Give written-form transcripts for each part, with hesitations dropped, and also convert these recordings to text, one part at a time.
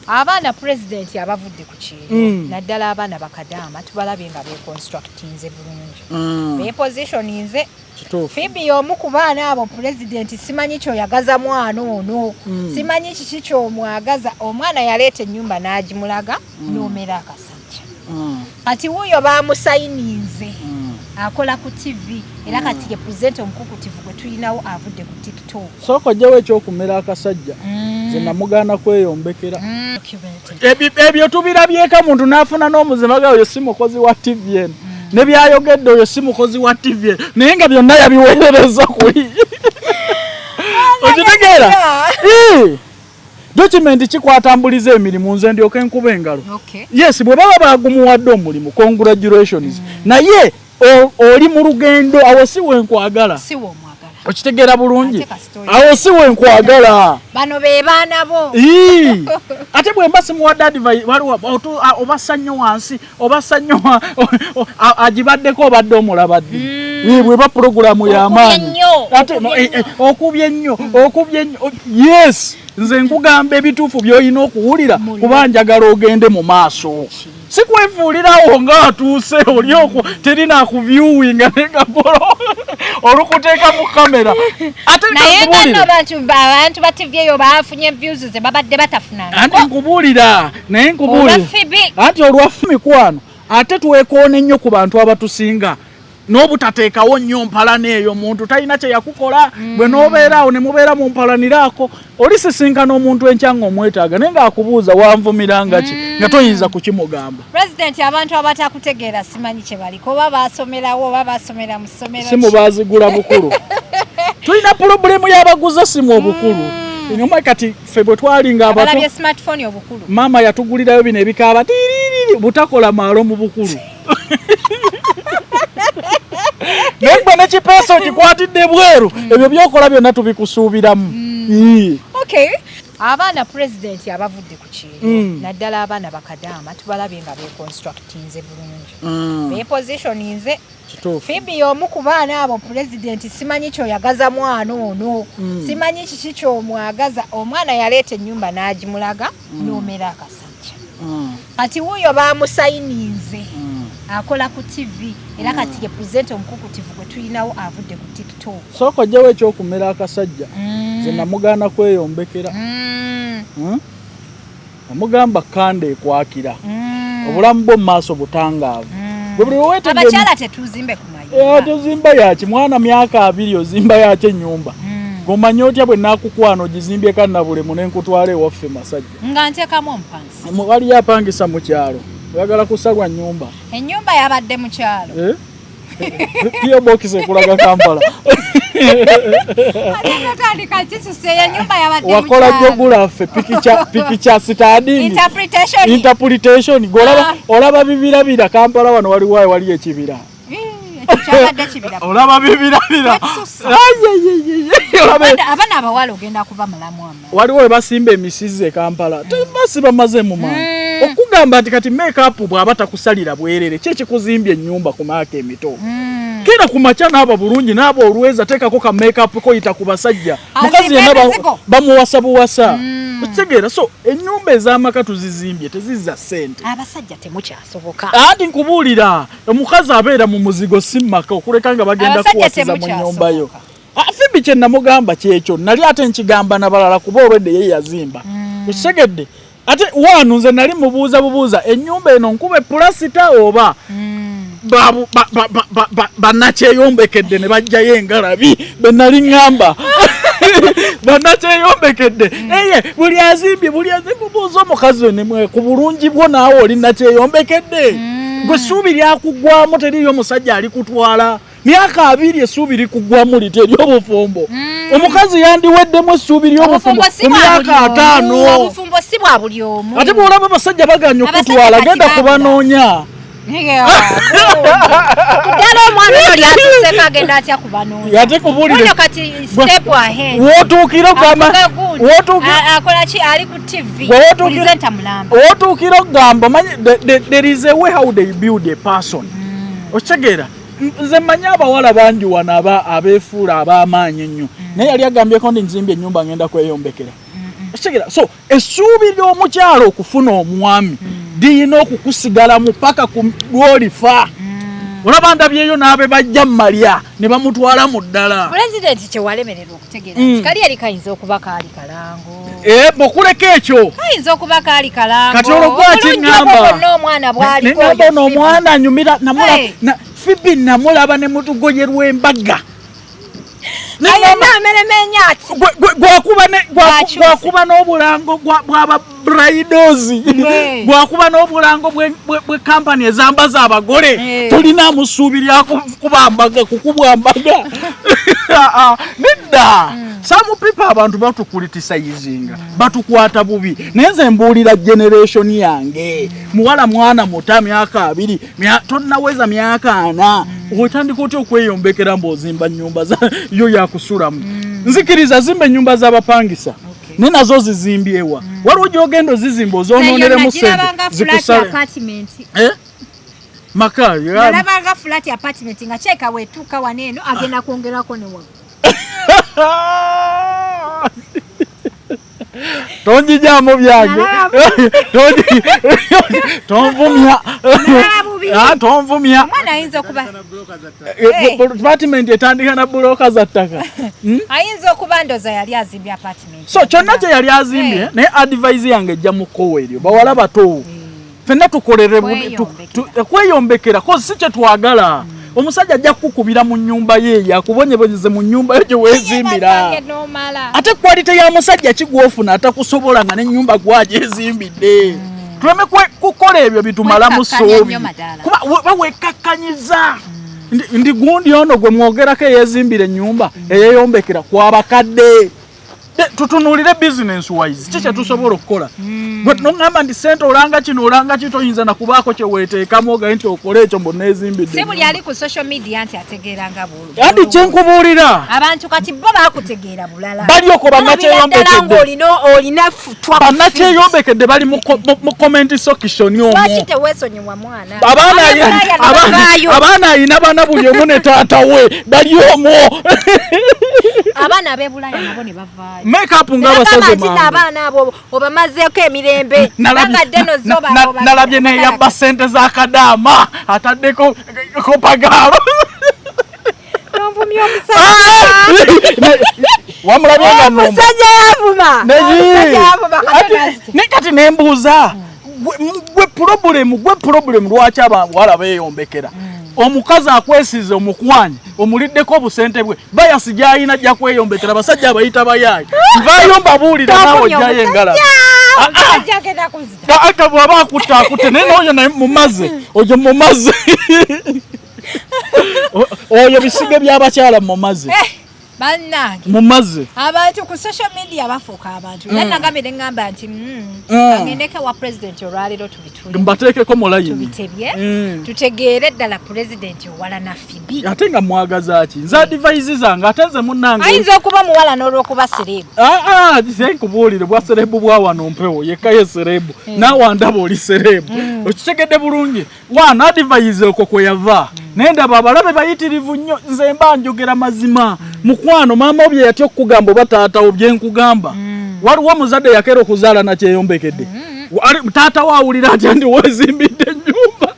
Abaana president abavudde ku kintu naddala abaana bakadama tubalabye nga beconstructinze bulungi bepositioninze Pheobe omu ku baana abo president simanyi kyoyagaza mwana ono simanyi kiki kyomwagaza omwana yaleeta ennyumba n'agimulaga n'omera akasajja kati wuuyo bamusayininze akola ku TV era kati ye presenter omukukutivu gwe tulinawo avudde ku TikTok soko jewe ekyokumera akasajja ze namugana kweyombekera ebyo tubirabyeka muntu n'afuna n'omuzima gayo si mukozi wa TV eno ne byayogedde oyo si mukozi wa TV naye nga byonna yabiweerereza kuli okitegeera document kikwatambuliza emirimu nze ndyoke nkuba engalo yes bwe baba bagumuwadde omulimu congratulations naye oli mu lugendo awo si wenkwagala okitegeera bulungi awo si wenkwagala bano be baana bo ate bwe mba simuwadde advice waliwo obassa nnyo wansi obassa nnyo agibaddeko obadde omulabadde bwe ba programu y'amaanyi ate okubye nnyo yes nze nkugamba ebituufu by'olina okuwulira kuba njagala ogende mu maaso si kwefuulirawo ng'atuuse oli okwo terina akuviewinga negagolo olukuteeka mu kamera ate naye bano abantu ba TV eyo baafunye views ze babadde batafunanga anti nkubuulira naye nkubuulira anti olwaffe mikwano ate tuwekoone nnyo ku bantu abatusinga n'obutateekawo nnyo mpalana eyo muntu talina kye yakukola bwe n'obeeraawo ne mubeera mu mpalaniraako olisisinkana omuntu enkyanga omwetaaga naye ng'akubuuza wanvumiranga ki nga toyinza kukimugamba president abantu abatakutegeera simanyi kye baliko oba baasomerawo oba baasomera mu ssomero simu baazigula bukulu tulina pulobulemu y'abaguza simu obukulu enyuma kati ffe bwe twalinga abato smartphone obukulu maama yatugulirayo bino ebikaaba butakola maalo mu bukulu Nemba ne kipeso kikwatidde bweru ebyo byokola byonna tubikusuubiramu okay abaana president abavudde ku kintu naddala abaana bakadama tubalabye nga beconstructinze bulungi bepositioninze Pheobe omu ku baana abo president simanyi kyoyagaza mwana ono simanyi kiki kyomwagaza omwana yaleeta ennyumba n'agimulaga n'omera akasajja kati wuuyo bamusayininze akola ku TV era kati ye presenter omukukutivu gwe tulinawo avudde ku TikTok soko jewe ekyokumera akasajja ze namugana kweyombekera namugamba kande ekwakira obulamu bwo mu maaso butangaavu abakyala tetuzimbe kumayumba tuzimba yaki mwana myaka 2 ozimba yaki ennyumba gomanyi otya bwe nakukwano gizimbye kana bulemu nenkutwala ewaffe masajja nga nteekamu ompansi wali yapangisa mu kyalo oyagala kusalwa nnyumba ennyumba yabadde mu kyalo Pio box ekulaga Kampala wakola geography pikicha studying interpretation olaba bibirabira Kampala wano wali ekibira olaba bibirabira abana abawala ogenda kuba mulamu waliwo we basimba emisize Kampala tebasi bamaze mu maana okugamba nti kati makeup bw'aba takusalira bwerere kyekikuzimbye ennyumba ku maaka emito kera ku macha n'aba bulungi n'aba olweza teekako ka makeup koyita ku basajja mukazi yenna bamuwasa buwasa okitegeera so ennyumba ez'amaka tuzizimbye tezizza ssente abasajja temukyasoboka anti nkubuulira omukazi abeera mu muzigo si maka okuleka nga bagenda kuwasiza mu nnyumba yo Pheobe kye namugamba kyekyo nali ate nkigamba nabalala kuba olwedde ye yazimba okitegedde ate wano nze nali mubuuza ennyumba eno nkube pulasita oba bannakyeyombekede ne bajjayo engalabi be nali ŋŋamba bannakyeyombekede buli azimbye buuza omukazi ku bulungi bwo naawe oli nakyeyombekedde gwe essuubi lyakugwamu teriyo omusajja alikutwala myaka 2 essuubi likugwamu literyo obufumbo omukazi yandiweddemu essuubi ly'obufumbo ku myaka 5 obufumbo si bwa buli omu ate bw'olaba abasajja baganya okutwala genda kubanoonya Dalo omwana oli atuseka agenda atya kubanoonya ate kubulire kati step ahead wootuukira ogamba akola ki ali ku TV presenter mulamba wootuukira ogamba manyi there is a way how they build a person okitegeera nze mmanyi abawala bangi wano abeefuula ab'amaanyi ennyo naye yali agambyeko ndi nzimbye ennyumba ngenda kweyombekera So essuubi ly'omukyalo okufuna omwami lirina okukusigala mu paka ku lw'olifa. Olaba ndabyeyo n'abe bajja mmalya ne bamutwala mu ddala. Pulezidenti kyewalemererwa okutegeera kali yali kayinza okuba kaali kalango. Bokuleka ekyo. Kayinza okuba kaali kalango. Kati olwaki ŋŋamba n'omwana bw'aliko. Ne n'omwana anyumira Pheobe namulaba ne mutugoye lw'embaga. Gwakuba n'obulango bw'aba bridals. Gwakuba n'obulango bwe kampani ezambaza abagole. Tolina musuubirya kukubwa mbaga. Nedda. Some people abantu batukulitisayizinga. Batukwata bubi. Nenze mbuulira generation yange. Muwala mwana muta myaka 2. Tonnaweza myaka 4. Otandika otya okweyombekera mb'ozimba nnyumba yo yakusulamu. Nzikiriza zimbe nnyumba z'abapangisa. Ne nazo zizimbyewa. Waliwo gy'ogenda ozizimba ozoonoonere sente zikusale. Maka nalabanga flat apartment nga kyeka wetuuka waneeno agenda kwongerako ne wano. Tonjijaamu byange. Tonvumya. Tonvumya. Omwana ayinza okuba apartment etandika na buloka za ttaka. Ayinza okuba ndoza yali azimbye apartment. So kyonna kye yali azimbye naye advice yange ejja mu kkowa eryo bawala bato. Fenna tukolere kweyombekera kozi si kye twagala. Omusajja ajja kukubira mu nnyumba ye yakubonyebonyeze mu nnyumba yo gye weezimbira. Ate kwalite ya musajja kigwofuna atakusobola nga n'ennyumba gwagyezimbidde. Tuleme kukola ebyo bitumala mu soobi. Kuba bawekakkanyiza. Ndi gundi ono gwe mwogerako eyeezimbira ennyumba eyeeyombekera kw'abakadde. Tutunuulire business wise kiki tusobola okukola. Gwe n'oŋŋamba nti ssente olanga kino olanga kitoyinza na kubaako kye weeteekamu ogaye nti okole ekyo mbonna ezimbidde. Si buli ali ku social media nti ategeeranga bulungi. Andi kye nkubuulira. Abantu kati bo baakutegeera bulala. Bali oko bannakyeyombekedde. Bannakyeyombekedde bali mu comment section omwo. Lwaki teweesonyiwa mwana? Abaana ayina baana buli omu ne taata we bali omwo. Abaana ab'ebulaya nabo ne bavaayo. Make up ng'abasazze mangu. Abaana abo obamazeeko emirembe. Nalabye ne yabba ssente z'akadaama ataddeko kopagaalo. N'onvumya omusajja. Wamulabye nga nomba. Omusajja yavuma. Ne kati ne mbuuza gwe problem lwaki abawala beeyombekera. Omukazi akwesize omukwanyi omuliddeko obusente bwe bayasi gy'ayina ajja kweyombekera abasajja abayita bayaayi nvaayo mbabuulira naawe ojjayo engalabi ate bw'aba akutte naye n'oyo naye mumaze oyo mumaze oyo bisige by'abakyala mumaze bannange mumaze abantu ku social media bafuuka abantu era nagambye ngamba nti agendeke wa president olwaleero tubitule mbateekeko mu layini tubitebye tutegeere ddala president owala na Pheobe ate nga mwagaza ki nze advice zange ate nze munnange ayinza okuba muwala n'olwokuba serebu nkubuulire bwa serebu bwa wano mpewo yekka ye serebu naawe ndaba oli serebu okitegedde bulungi wana advice okwo kwe yava naye ndaba abalabe bayitirivu nnyo nze mba njogera mazima mukwano maama bye yatya okugamba oba taata obye nkugamba waliwo omuzadde yakera okuzaala nakyeyombekedde taata waawulira atya ndi weezimbidde ennyumba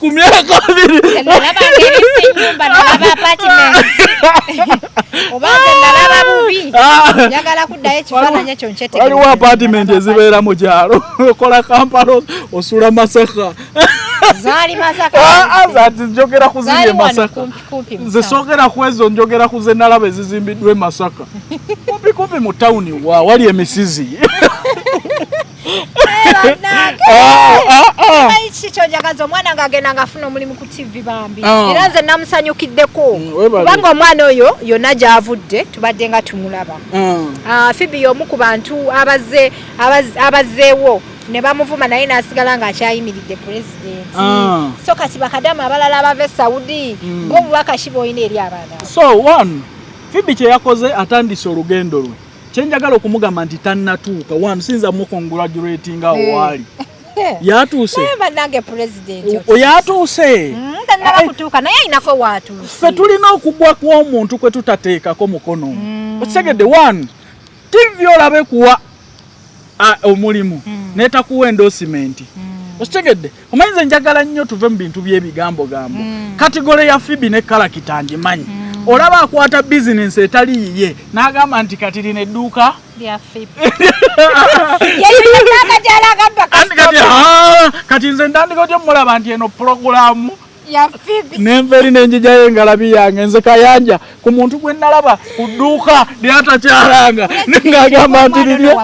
ku myaka 2 waliwo apartment ezibeera mu kyalo okola Kampala osula Masaka zati njogera kuziri Masaka zisoogera ku ezo njogera ku ze nalaba ezizimbiddwa e Masaka kumpi mu tawuni wali emisizi kikyonjagaza omwana ng'agenda ng'afuna omulimu ku TV bambi era nze namusanyukiddeko kubanga omwana oyo yonna gy'avudde tubadde nga tumulaba. Pheobe y'omu ku bantu abazzeewo ne bamuvuma naye n'asigala ng'akyayimiridde pulezidenti. So kati bakadamu abalala abava e Saudi bo obubaka ki bw'olina eri abaana? So one Pheobe kye yakoze atandise olugendo lwe kyenjagala okumugamba nti tannatuuka wanu sinza mukongratulatinga waali yatuuse nange president yatuuse tannaba kutuuka naye ayinako waatuuse ffe tulina okugwa kw'omuntu kwe tutateekako mukono okitegedde wanu TV olabe kuwa omulimu netakuwa endorsement okitegedde omanyize njagala nnyo tuve mu bintu by'ebigambo kategole ya Pheobe ne kalakita ngimanyi olaba akwata bizinensi etali yiye n'agamba nti kati lino edduuka kati nze ntandika otyo mulaba nti eno puroguramu nenveri nenjijayo engalabi yange nze kayanja ku muntu gwe nalaba ku dduuka lyatakyalanga ng'agamba nti lirye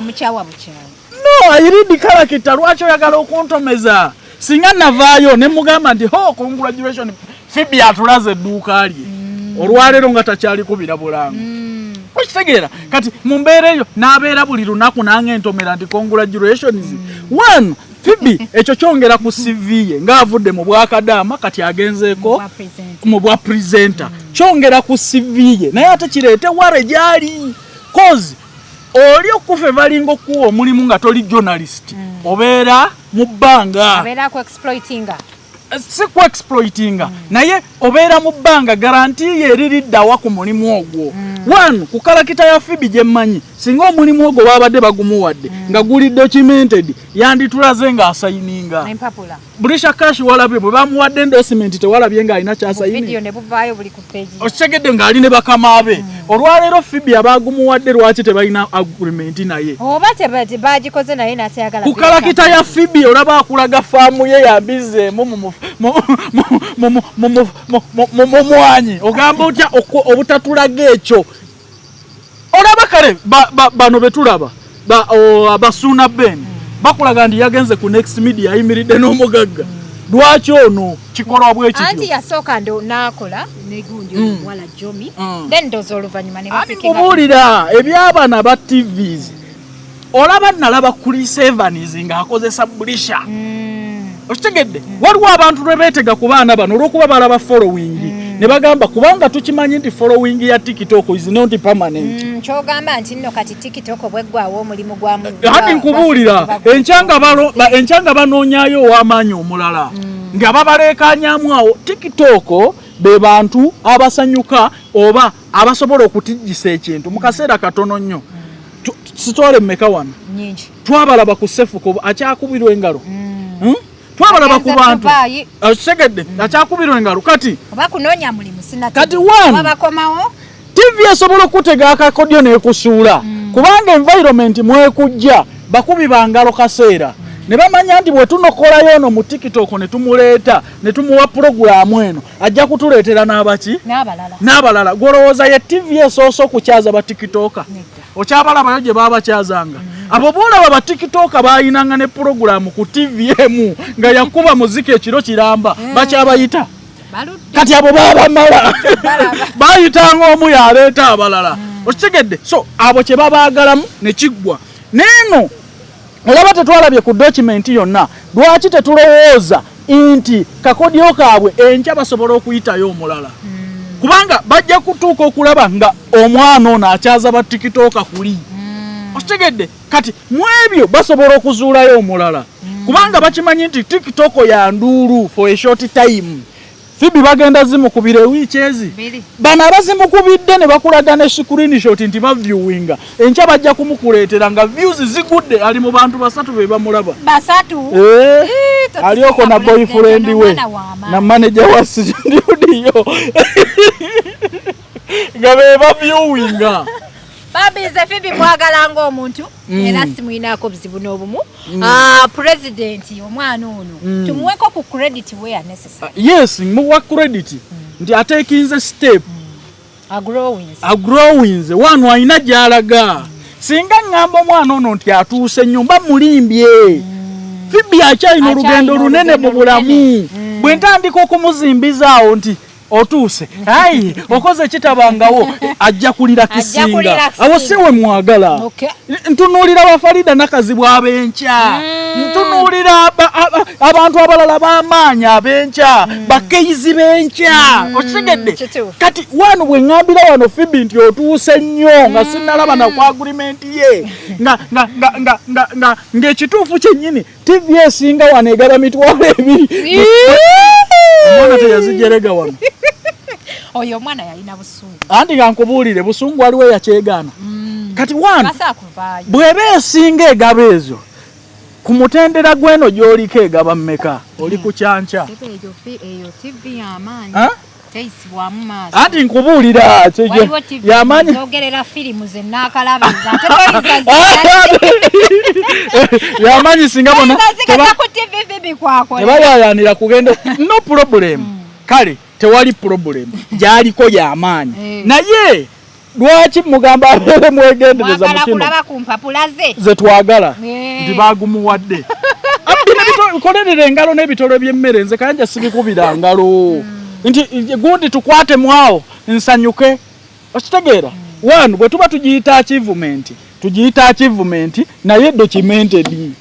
no ayiridi kalakita lwaki oyagala okuntomeza singa navaayo ne mugamba nti congratulation Pheobe atulaze edduuka lye olwaleero nga takyalikubira bulango okitegeera kati mu mbeera eyo n'abeera buli lunaku nange entomera nti congratulations one Pheobe ekyo kyongera ku CV ye ng'avudde mu bwakadaama kati agenzeeko mu bwa presenter kyongera ku CV ye naye ate kireete ware gyali cause oli okufa balinga okuwa omulimu nga toli journalist obeera mu bbanga si ku exploitinga naye obeera mu bbanga garanti ye eririddawa ku mulimu ogwo one ku kalakita ya Pheobe gye mmanyi singa omulimu ogwo babadde bagumuwadde nga guli documented yanditulaze nga asayininga bulisha kashi walabye bwe bamuwadde endorsement tewalabye nga alina kyasayininga okitegedde ng'ali ne bakama be olwaleero Pheobe abagumuwadde lwaki tebalina agreement naye oba bagikoze naye natayagala ku kalakita ya Pheobe olaba akulaga faamu ye yambizeemu mu mwanyi ogamba otya obutatulaga ekyo olaba kale bano betulaba abasuuna Ben bakulaga nti yagenze ku next media ayimiridde n'omugagga lwaki ono kikolwa bwekityo anti yasooka ndo n'akola negundi omuwala Jomi then ndoza oluvannyuma ne bafikimubuulira ebyabana ba TVs olaba nalaba Chris Evans ng'akozesa bulisha okitegedde waliwo abantu lwe beetega ku baana bano olw'okuba balaba following ne bagamba kubanga tukimanyi nti following ya TikTok is not permanent kyogamba nti nno kati TikTok bweggwawo omulimu gwamu hati nkubuulira enkyanga banoonyaayo ow'amaanyi omulala nga babaleekanyaamu awo TikTok be bantu abasanyuka oba abasobola okutijjisa ekintu mu kaseera katono nnyo sitwale mmeka wano twabalaba ku sefuko akyakubirwa engalo twabalaba ku bantu segedde akyakubirwa engalo kati oba kunoonya mulimu kati bakomawo TV esobola okutega akakodyo n'ekusuula kubanga environment mwekujja bakubi bangalo kaseera ne bamanya nti bwe tunokolayo ono mu TikTok ne tumuleeta ne tumuwa puroguramu eno ajja kutuleetera n'abaki n'abalala gwolowooza ye TV esoosa okukyaza ba TikToka okyabalabayo gye baba bakyazanga abo boolaba ba TikToka baayinanga ne puroguramu ku TV emu nga yakuba muzika ekiro kiramba bakyabayita kati abo babamala bayitanga omu yaleeta abalala okitegedde so abo kye babaagalamu ne kiggwa neeno olaba tetwalabye ku dokumenti yonna lwaki tetulowooza nti kakodyo kaabwe enkya basobola okuyitayo omulala kubanga bajja kutuuka okulaba nga omwana ono akyaza ba TikToka kuli okitegedde kati mu ebyo basobola okuzuulayo omulala kubanga bakimanyi nti TikTok ya nduulu for a short time Pheobe bagenda zimukubira wiiki ezi bano abazimukubidde ne bakulaga ne screenshot nti baviewinga enkya bajja kumukuleetera nga views zigudde ali mu bantu 3 be bamulaba 3 alioko na boyfriend we na manager wa studio nga be baviewinga babize Pheobe mwagalanga omuntu era simuyinaako buzibu n'obumu president omwana ono tumuweko ku credit where necessary yes muwa credit nti atekinze step agrowings wano ayina gy'alaga singa ngamba omwana ono nti atuuse nnyumba mulimbye Pheobe akyalina olugendo lunene mu bulamu bwe ntandika okumuzimbizaawo nti otuuse ayi okoze kitabangawo ajja kulira kisinga abo siwe mwagala ntunuulira Bafarida Nakazibu ab'enkya ntunuulira abantu abalala b'amaanyi ab'enkya bakeizi b'enkya okitegedde kati wano bwe ŋŋambira wano Pheobe nti otuuse nnyo nga sinnalaba na ku agreement ye ng'ekituufu kyennyini TV esinga wano egaba mitwalo 2 omwana teyazijerega wano oyo omwana yalina busungu anti gankubuulire busungu waliwo yakyegaana kati wano bwebe esinga egaba ezo ku mutendera gweno gy'oliko egaba mmeka oli ku kyanca anti nkubuulira y'amaanyi y'amaanyi singa bona tebayayanira kugenda no problem kale tewali problem gyaliko y'amaanyi naye lwaki mugamba abeere mwegendereza mu kino ze twagala nti baagumuwadde kolerera engalo n'ebitolo by'emmere nze kanja sibikubira ngalo nti gundi tukwate mwawo nsanyuke okitegeera wano bwe tuba tugiyita achievement naye documented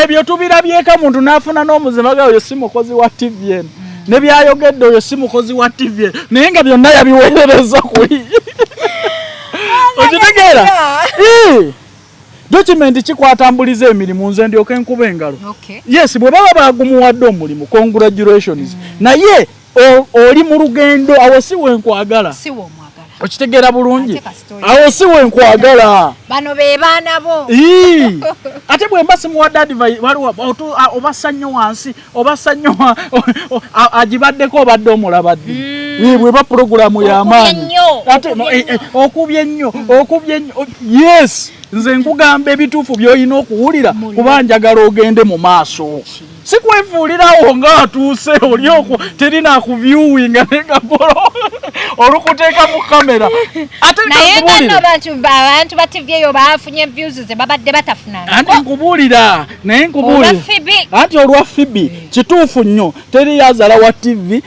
ebyo tubirabyeko muntu n'afuna n'omuzima oyo si mukozi wa TVN ne byayogedde oyo si mukozi wa TVN naye nga byonna yabiweerereza kuli okitegeera document kikwatambuliza emirimu nze ndyoke nkuba engalo yes bwe baba bagumuwadde omulimu congratulations naye oli mu lugendo awo si wenkwagala okitegeera bulungi awo si wenkwagala bano be baana bo ate bwe mba simuwadde advice waliwo obassa nnyo wansi obassa nnyo agibaddeko obadde omulabadde bwe ba programu y'amaanyi ate okubye nnyo yes nze nkugamba ebituufu by'olina okuwulira kuba njagala ogende mu maaso si kwefuulirawo ng'atuuse oli okwo terinakuviewinga negapolo olukuteeka mu kamera ate naye bano abantu ba TV eyo baafunye views ze babadde batafunanga anti nkubuulira naye nkubuulira anti olwa Pheobe kituufu nnyo teri yazala wa TV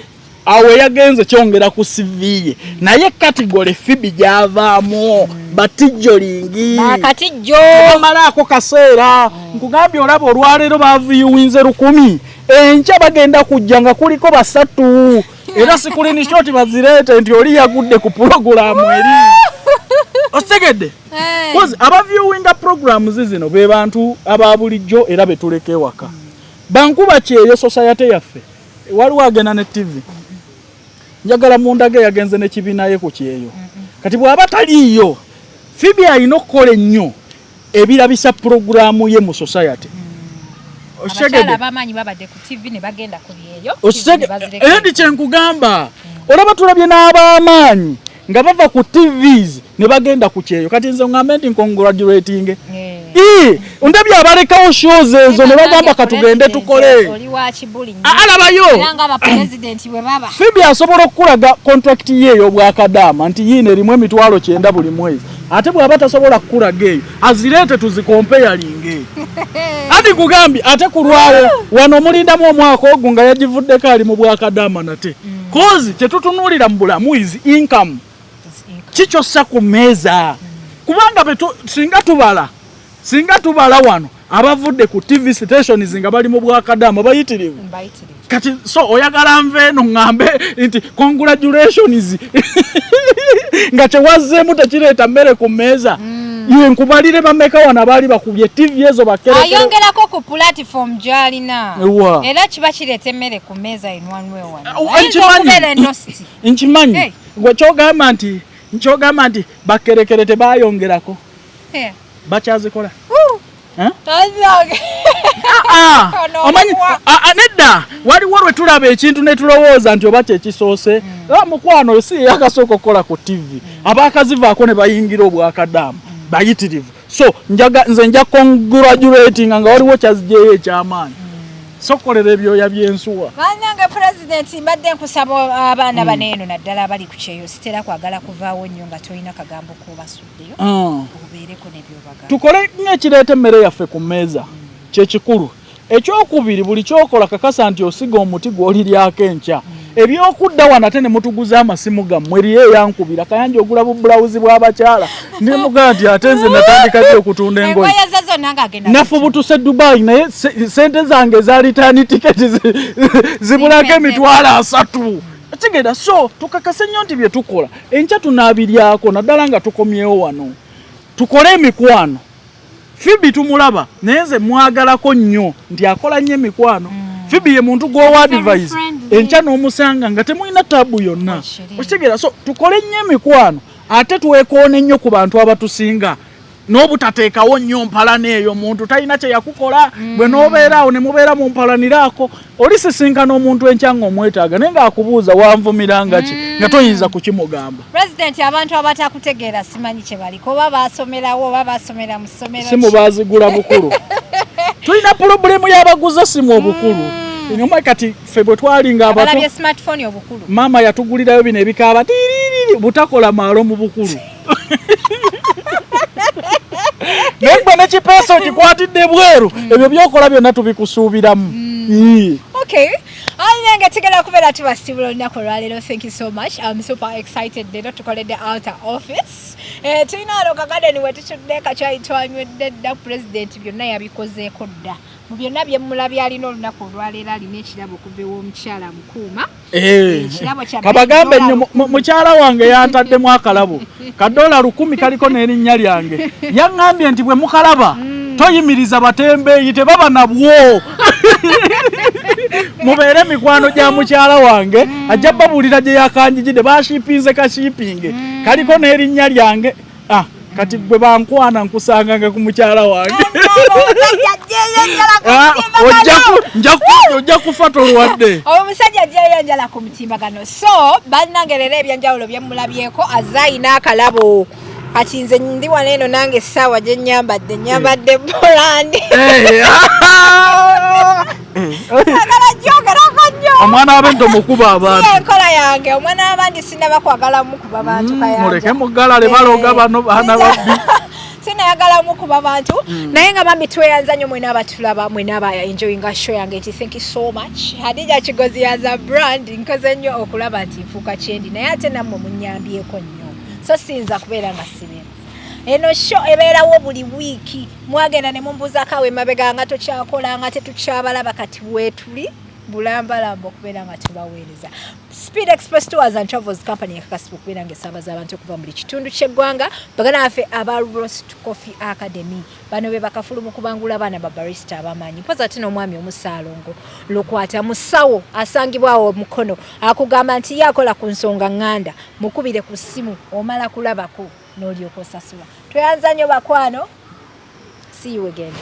awe yagenze kyongera ku CV ye naye category Pheobe gyavaamu batijjolingi nakatijjo amalaako kaseera nkugambye olaba olwaleero baviewinze 1000 enkya bagenda kujja nga kuliko 3 era sikulini shoti bazireete nti oli yagudde ku programu eri otegedde kozi abaviewinga programs zino be bantu aba bulijjo era betuleka ewaka bankuba kyeyo society yaffe waliwo agenda ne TV njagala mundage yagenze n'ekibiina ye ku kyeyo kati bw'aba taliiyo Pheobe alina okukola ennyo ebirabisa programu ye mu society endi kyenkugamba olaba tulabye n'ab'amaanyi nga bava ku TVs ne bagenda ku kyeyo kati nze ngambe nti congratulating ndabye abalekawo shows ezo ne bagamba katugende tukole alabayo Pheobe asobola okukulaga contract ye ey'obwakadaama nti yiino erimu emitwalo 9 buli mwezi ate bw'aba tasobola kukulaga eyo azireete tuzikompeyalinga ati kugambye ate kulwawo wano omulindamu omwaka ogwo nga yagivuddeko ali mu bwakadaama nate kozi kyetutunuulira mu bulamu is income kikyossa ku mmeeza kubanga singa tubala wano abavudde ku TV stations nga bali mu bwakadaama bayitirivu kati so oyagala nveeno ngambe nti congratulations nga kyewazzeemu tekireeta mmere ku mmeeza iwe nkubalire bameka wana bali bakubye TV ezo bakerekere ayongerako ku platform gyalina era kiba kireeta emmere ku mmeeza enwanwe nkimanyi gwe kyogamba nti bakerekere tebayongerako bakyazikola nedda waliwo lwe tulaba ekintu ne tulowooza nti oba kyekisoose mukwano oyo si yakasooka okukola ku TV abaakazivaako ne bayingira obwakadaama bayitirivu so nze nja congratulating nga waliwo kyazigyeyo ekyamaanyi sokolera ebyoya by'ensuwa bannange pulezidenti mbadde nkusaba abaana baneeno naddala abali ku kyeyo sitera kwagala kuvaawo nnyo nga tolina kagambo kubasuddeyo obeereko nebyobagala tukole ng'ekireeta emmere yaffe ku mmeeza kyekikulu ekyokubiri buli kyokola kakasa nti osiga omuti gw'oliryako enkya ebyokudda wano ate ne mutuguza amasimu gammwe eriyo eyankubira kayanja ogula bubulawuzi bw'abakyala ndimugaa nti ate nze natandikadde okutunda engoye nafubutuse Dubai naye sente zange za return ticket zibulako emitwalo 3 kigenda so tukakase nnyo nti bye tukola enkya tunaabiryako naddala nga tukomyewo wano tukole emikwano Pheobe tumulaba naye nze mwagalako nnyo nti akola nnyo emikwano Pheobe ye muntu gwowa advice enkya n'omusanga nga temulina tabu yonna okitegeera so tukole nnyo emikwano ate tuwekoone nnyo ku bantu abatusinga n'obutateekawo nnyo mpalana eyo muntu talina kye yakukola bwe n'obeera awo ne mubeera mu mpalaniraako olisisinkana omuntu enkyanga omwetaaga naye ng'akubuuza wanvumiranga ki nga toyinza kukimugamba. Pulezidenti, abantu abatakutegeera simanyi kye baliko oba baasomerawo oba baasomera mu ssomero simu baazigula bukulu tulina pulobulemu y'abaguza simu obukulu nyuma kati ffe bwe twalinga abato smartphone obukulu maama yatugulirayo bino ebikaaba butakola maalo mu bukulu naye gwe nekipeesa ogikwatidde bweru ebyo byokola byonna tubikusuubiramu. Okay. Alenge tigala kubeera tubasibula olunaku olwaleero. Thank you so much. I'm super excited leero tukoledde outer office. Tulina Aroka Garden we tutudde kacaayi twanywedde dda President byonna yabikozeeko dda. Mu byonna bye mulabye alina olunaku olwaleero alina ekirabo okuva ew'omukyala Mukuuma. Kabagambe nnyo mukyala wange yantaddemu akalabo ka $10 kaliko n'erinnya lyange yaŋŋambye nti bwe mukalaba toyimiriza batembeeyi tebaba nabwo mubeere mikwano gya mukyala wange ajja babuulira gye yakanjigidde bashiipinze kashiipinge kaliko n'erinnya lyange kati gwe bankwana nkusanganga ku mukyala wange ojja kufa tolwadde omusajja ajjayo njala ku mutimbagano. So bannange leero ebyanjawulo bye mulabyeko azayina akalabo kati nze ndi wano eno nange essaawa gye nyambadde Bolandi agala gyogerako nnyo omwana w'abento mukuba abantu enkola yange omwana w'abandi sinaba kwagala mukuba bantu kayanja muleke mugalale baloga bano baana babbi sinayagala mukuba bantu naye nga bambi tweyanza nnyo mwena abatulaba mwena aba enjoyinga show yange nti thank you so much. Hadija Kigozi as a brand nkoze nnyo okulaba nti nfuuka kyendi naye ate nammwe munnyambyeko nnyo so siyinza kubeera nga sibenza. Eno show ebeerawo buli wiiki mwagenda ne mumbuzaako awo emabega nga tokyakola nga tetukyabalaba kati weetuli bulambalamba okubeera nga tubaweereza. Speed Express Tours and Travels Company yakakasibwa okubeera nga esaabaza abantu okuva mu buli kitundu ky'eggwanga. Baganda baffe aba Roast Coffee Academy bano be bakafulu mu kubangula abaana ba barista abamanyi mpoza ate n'omwami omusaalongo lukwata musawo asangibwa awo mukono akugamba nti yakola ku nsonga nganda mukubire ku ssimu omala kulabako n'olyoka osasula. Tweyanza nnyo bakwano. See you again.